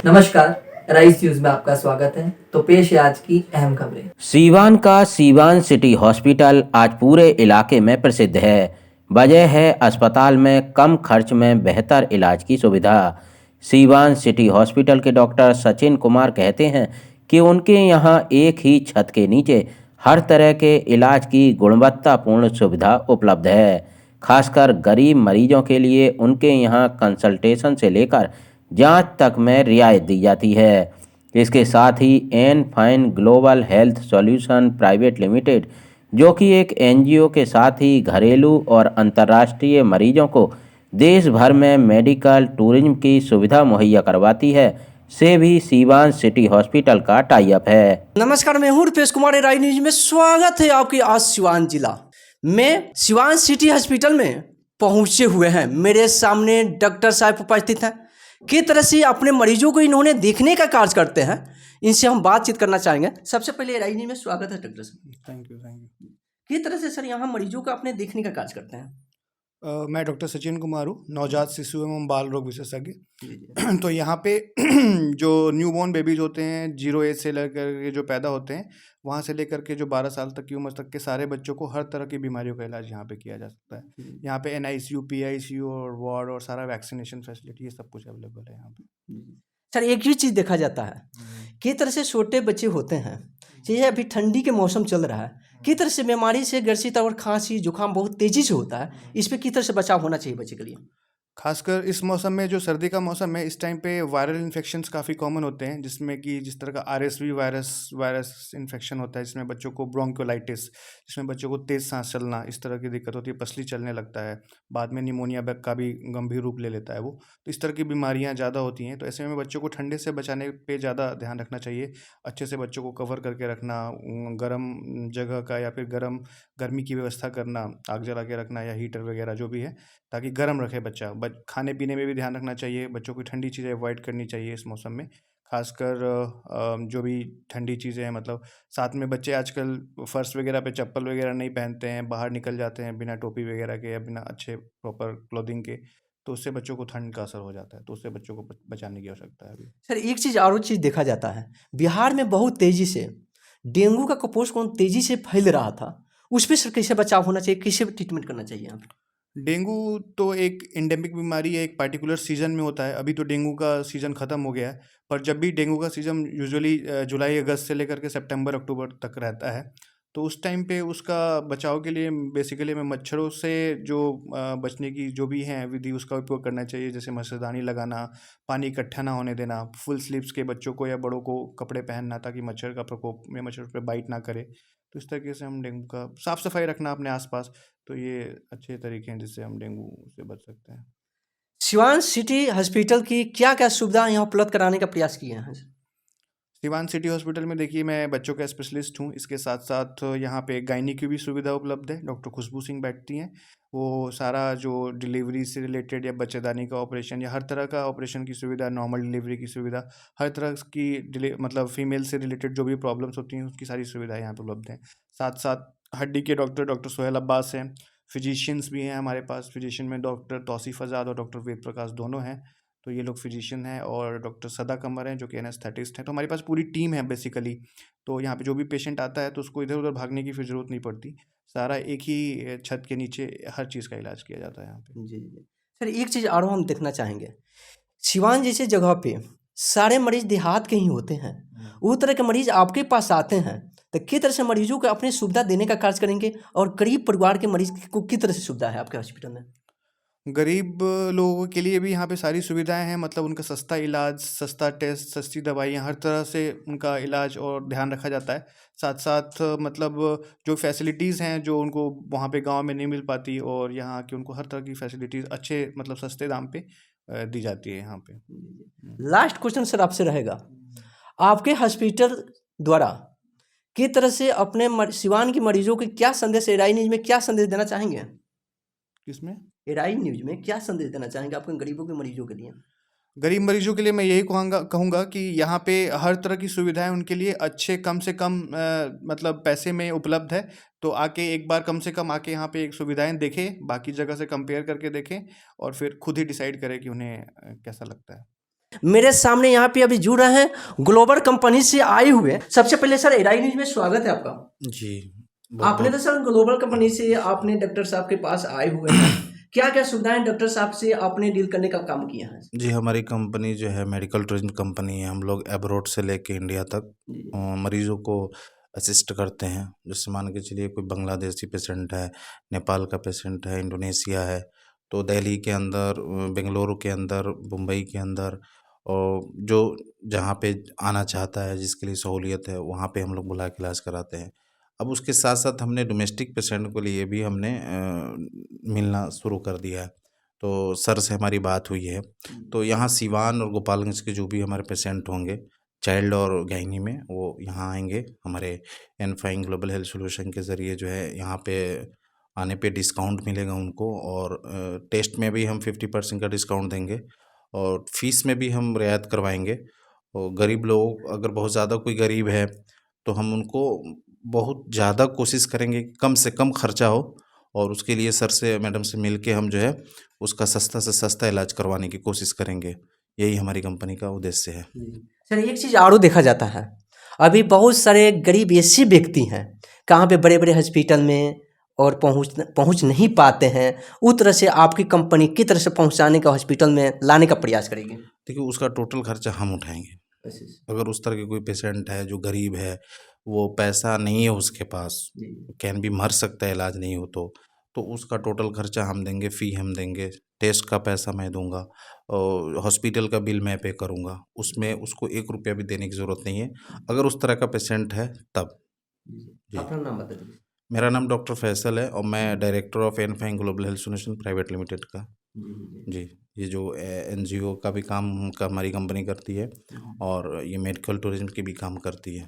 नमस्कार, rice news में आपका स्वागत है। तो पेश है आज की अहम खबरें। सीवान का सीवान सिटी हॉस्पिटल आज पूरे इलाके में प्रसिद्ध है। वजह है अस्पताल में कम खर्च में बेहतर इलाज की सुविधा। सीवान सिटी हॉस्पिटल के डॉक्टर सचिन कुमार कहते हैं कि उनके यहाँ एक ही छत के नीचे हर तरह के इलाज की गुणवत्तापूर्ण सुविधा उपलब्ध है। खासकर गरीब मरीजों के लिए उनके यहाँ कंसल्टेशन से लेकर जांच तक में रियायत दी जाती है। इसके साथ ही Enfine Global Health Solution Private Limited, जो कि एक एनजीओ के साथ ही घरेलू और अंतर्राष्ट्रीय मरीजों को देश भर में मेडिकल टूरिज्म की सुविधा मुहैया करवाती है, से भी सीवान सिटी हॉस्पिटल का टाई अप है। नमस्कार, मैं हूं रुपेश कुमार। राय न्यूज में स्वागत है आपकी। आज सिवान जिला में सिवान सिटी हॉस्पिटल में पहुंचे हुए हैं। मेरे सामने डॉक्टर साहब उपस्थित हैं। किस तरह से अपने मरीजों को इन्होंने देखने का कार्य करते हैं, इनसे हम बातचीत करना चाहेंगे। सबसे पहले राय न्यूज में स्वागत है डॉक्टर साहब। Thank you. किस तरह से सर यहाँ मरीजों का अपने देखने का कार्य करते हैं? मैं डॉक्टर सचिन कुमार हूँ, नवजात शिशु एवं बाल रोग विशेषज्ञ। तो यहाँ पे जो न्यूबॉर्न बेबीज होते हैं, 0 एज से लेकर के जो पैदा होते हैं, वहाँ से लेकर के जो 12 साल तक की उम्र तक के सारे बच्चों को हर तरह की बीमारियों का इलाज यहाँ पे किया जा सकता है। यहाँ पे NICU, PICU और वार्ड और सारा वैक्सीनेशन फैसिलिटी, ये सब कुछ अवेलेबल है यहाँ पे। सर एक ही चीज़ देखा जाता है, किस तरह से छोटे बच्चे होते हैं, ये अभी ठंडी के मौसम चल रहा है, किस तरह से बीमारी से ग्रसित और खांसी जुकाम बहुत तेजी से होता है, इस पर किस तरह से बचाव होना चाहिए बच्चे के लिए? खासकर इस मौसम में, जो सर्दी का मौसम है, इस टाइम पे वायरल इन्फेक्शंस काफ़ी कॉमन होते हैं, जिसमें कि जिस तरह का RSV वायरस इन्फेक्शन होता है, जिसमें बच्चों को ब्रोंकोलाइटिस, जिसमें बच्चों को तेज़ सांस चलना, इस तरह की दिक्कत होती है, पसली चलने लगता है, बाद में निमोनिया का भी गंभीर रूप ले लेता है वो। तो इस तरह की बीमारियाँ ज़्यादा होती हैं। तो ऐसे में बच्चों को ठंडे से बचाने पर ज़्यादा ध्यान रखना चाहिए। अच्छे से बच्चों को कवर करके रखना, गर्म जगह का या फिर गर्मी की व्यवस्था करना, आग जला के रखना या हीटर वगैरह जो भी है, ताकि गर्म रखे बच्चा। खाने पीने में भी ध्यान रखना चाहिए, बच्चों को ठंडी चीज़ें अवॉइड करनी चाहिए इस मौसम में। खासकर जो भी ठंडी चीज़ें हैं, मतलब साथ में बच्चे आजकल फर्श वगैरह पे चप्पल वगैरह नहीं पहनते हैं, बाहर निकल जाते हैं बिना टोपी वगैरह के या बिना अच्छे प्रॉपर क्लोथिंग के, तो उससे बच्चों को ठंड का असर हो जाता है। तो उससे बच्चों को बचाने की आवश्यकता है अभी। सर एक चीज़ और चीज़ देखा जाता है, बिहार में बहुत तेज़ी से डेंगू का कुपोषण तेज़ी से फैल रहा था, उस पर सर कैसे बचाव होना चाहिए, कैसे ट्रीटमेंट करना चाहिए यहाँ पे? डेंगू तो एक एंडेमिक बीमारी है, एक पार्टिकुलर सीज़न में होता है। अभी तो डेंगू का सीज़न ख़त्म हो गया है, पर जब भी डेंगू का सीज़न यूजुअली जुलाई अगस्त से लेकर के सितंबर अक्टूबर तक रहता है। तो उस टाइम पे उसका बचाव के लिए बेसिकली हमें मच्छरों से जो बचने की जो भी हैं विधि, उसका उपयोग करना चाहिए। जैसे मच्छरदानी लगाना, पानी इकट्ठा ना होने देना, फुल स्लीव्स के बच्चों को या बड़ों को कपड़े पहनना, ताकि मच्छर का प्रकोप में मच्छर पे बाइट ना करे। तो इस तरीके से हम डेंगू का साफ़ सफाई रखना अपने आसपास, तो ये अच्छे तरीके हैं जिससे हम डेंगू से बच सकते हैं। सिवान सिटी हॉस्पिटल की क्या क्या सुविधा यहाँ उपलब्ध कराने का प्रयास किए हैं? सिवान सिटी हॉस्पिटल में देखिए, मैं बच्चों का स्पेशलिस्ट हूँ। इसके साथ साथ यहाँ पे गायनी की भी सुविधा उपलब्ध है। डॉक्टर खुशबू सिंह बैठती हैं, वो सारा जो डिलीवरी से रिलेटेड या बच्चेदानी का ऑपरेशन या हर तरह का ऑपरेशन की सुविधा, नॉर्मल डिलीवरी की सुविधा, हर तरह की मतलब फीमेल से रिलेटेड जो भी प्रॉब्लम्स होती हैं, उसकी सारी सुविधाएँ यहाँ पे उपलब्ध हैं। साथ साथ हड्डी के डॉक्टर सोहेल अब्बास हैं। फिजिशियंस भी हैं हमारे पास। फिजिशियन में डॉक्टर तौसीफ़ आज़ाद और डॉक्टर वेद प्रकाश दोनों हैं। तो ये लोग फिजिशियन हैं। और डॉक्टर सदा कमर हैं जो कि एनेस्थेटिस्ट हैं। तो हमारे पास पूरी टीम है बेसिकली। तो यहाँ पे जो भी पेशेंट आता है तो उसको इधर उधर भागने की फिर ज़रूरत नहीं पड़ती। सारा एक ही छत के नीचे हर चीज़ का इलाज किया जाता है यहाँ पे। जी जी सर एक चीज़ और हम देखना चाहेंगे, सिवान जैसे जगह पे सारे मरीज देहात के ही होते हैं, वो तरह के मरीज आपके पास आते हैं, तो किस तरह से मरीजों को अपनी सुविधा देने का कार्य करेंगे, और गरीब परिवार के मरीज को किस तरह से सुविधा है आपके हॉस्पिटल में? गरीब लोगों के लिए भी यहाँ पे सारी सुविधाएं हैं। मतलब उनका सस्ता इलाज, सस्ता टेस्ट, सस्ती दवाइयाँ, हर तरह से उनका इलाज और ध्यान रखा जाता है। साथ साथ मतलब जो फैसिलिटीज़ हैं जो उनको वहाँ पे गांव में नहीं मिल पाती, और यहाँ की उनको हर तरह की फैसिलिटीज़ अच्छे मतलब सस्ते दाम पे दी जाती है यहाँ पे। लास्ट क्वेश्चन सर आपसे रहेगा, आपके हॉस्पिटल द्वारा किस तरह से अपने सिवान के मरीजों को क्या संदेश एराई न्यूज में क्या संदेश देना चाहेंगे? किसमें? एराई न्यूज में क्या संदेश देना चाहेंगे आपके गरीबों के मरीजों के लिए? गरीब मरीजों के लिए मैं यही कहूँगा कि यहाँ पे हर तरह की सुविधाएं उनके लिए अच्छे, कम से कम मतलब पैसे में उपलब्ध है। तो आके एक बार कम से कम आके यहाँ पे एक सुविधाएं देखें, बाकी जगह से कंपेयर करके देखें, और फिर खुद ही डिसाइड करें कि उन्हें कैसा लगता है। मेरे सामने यहाँ पे अभी जुड़ रहे हैं ग्लोबल कंपनी से आए हुए। सबसे पहले सर एराई न्यूज में स्वागत है आपका। जी आपने तो सर ग्लोबल कंपनी से आपने डॉक्टर साहब के पास आए हुए हैं, क्या क्या सुविधाएं डॉक्टर साहब से आपने डील करने का काम किया है? जी हमारी कंपनी जो है मेडिकल टूरिज्म कंपनी है। हम लोग एब्रोड से लेके इंडिया तक मरीजों को असिस्ट करते हैं। जैसे मान के चलिए कोई बांग्लादेशी पेशेंट है, नेपाल का पेशेंट है, इंडोनेशिया है, तो दिल्ली के अंदर, बेंगलुरु के अंदर, मुंबई के अंदर, और जो जहाँ पे आना चाहता है जिसके लिए सहूलियत है वहाँ पे हम लोग बुला के इलाज कराते हैं। अब उसके साथ साथ हमने डोमेस्टिक पेशेंट को लिए भी हमने मिलना शुरू कर दिया है। तो सर से हमारी बात हुई है, तो यहाँ सिवान और गोपालगंज के जो भी हमारे पेशेंट होंगे चाइल्ड और गायनी में, वो यहाँ आएंगे। हमारे एनफाइन ग्लोबल हेल्थ सोल्यूशन के ज़रिए जो है यहाँ पे आने पे डिस्काउंट मिलेगा उनको, और टेस्ट में भी हम 50% का डिस्काउंट देंगे, और फीस में भी हम रियायत करवाएंगे। और गरीब लोग, अगर बहुत ज़्यादा कोई गरीब है तो हम उनको बहुत ज़्यादा कोशिश करेंगे कि कम से कम खर्चा हो, और उसके लिए सर से, मैडम से मिल के हम जो है उसका सस्ता से सस्ता इलाज करवाने की कोशिश करेंगे। यही हमारी कंपनी का उद्देश्य है। सर एक चीज़ और देखा जाता है, अभी बहुत सारे गरीब ऐसे व्यक्ति हैं कहाँ पे बड़े बड़े हॉस्पिटल में और पहुँच नहीं पाते हैं, उस तरह से आपकी कंपनी किस तरह से पहुँचाने का, हॉस्पिटल में लाने का प्रयास करेगी? देखिए उसका टोटल खर्चा हम उठाएंगे। अगर उस तरह के कोई पेशेंट है जो गरीब है, वो पैसा नहीं है उसके पास, कैन भी मर सकता है इलाज नहीं हो तो उसका टोटल खर्चा हम देंगे, फ़ी हम देंगे, टेस्ट का पैसा मैं दूंगा, और हॉस्पिटल का बिल मैं पे करूंगा। उसमें उसको 1 रुपया भी देने की ज़रूरत नहीं है अगर उस तरह का पेशेंट है तब। जी। अपना नाम बता दीजिए। मेरा नाम डॉक्टर फैसल है और मैं director of Enfine Global Health Solution Private Limited का। जी, ये जो एनजीओ का भी काम का हमारी कंपनी करती है, और ये मेडिकल टूरिज्म की भी काम करती है।